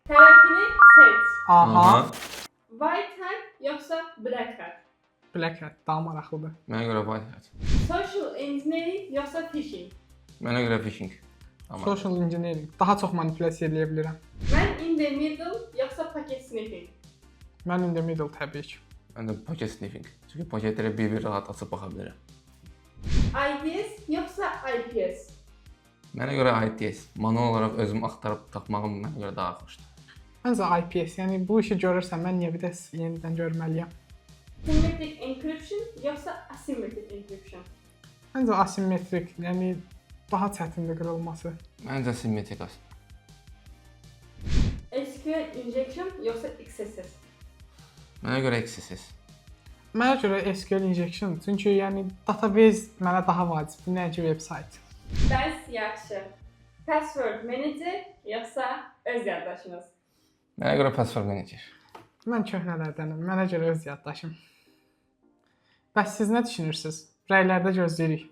Tərəfini seç. Aha. White hat yoxsa black hat? Black hat daha maraqlıdır. Mənə görə white hat. Social engineering yoxsa phishing? Mənə görə phishing. Social engineering. Daha çox manipulyasiya edə bilirəm. Man in the middle yoxsa packet sniffing? Mən in the middle təbii ki. Mən də paket sniffing. Çünki paketləri bir-bir rahat açıb baxa bilirəm. IDS yoxsa IPS? Mənə görə ITS. Manual olaraq özüm axtarıb tapmağım mənə görə daha xoşdur. Məncə IPS, yəni bu işi görürsən, mən niyə bir də yenidən görməliyəm? Symmetric encryption yoxsa asymmetric encryption? Məncə asimetrik, yəni daha çətindir qırılması. Məncə simmetrik. SQL injection yoxsa XSS? Mənə görə XSS. Mənə görə SQL injection, çünki yəni database mənə daha vacibdir, nəinki veb-sayt. Dərs yaxşı. Password manager yoxsa öz yaddaşınız? Mənə görə password manager. Mən köhnələrdənəm, mənə görə öz yaddaşım. Bəs siz nə düşünürsünüz? Rəylərdə gözləyirik.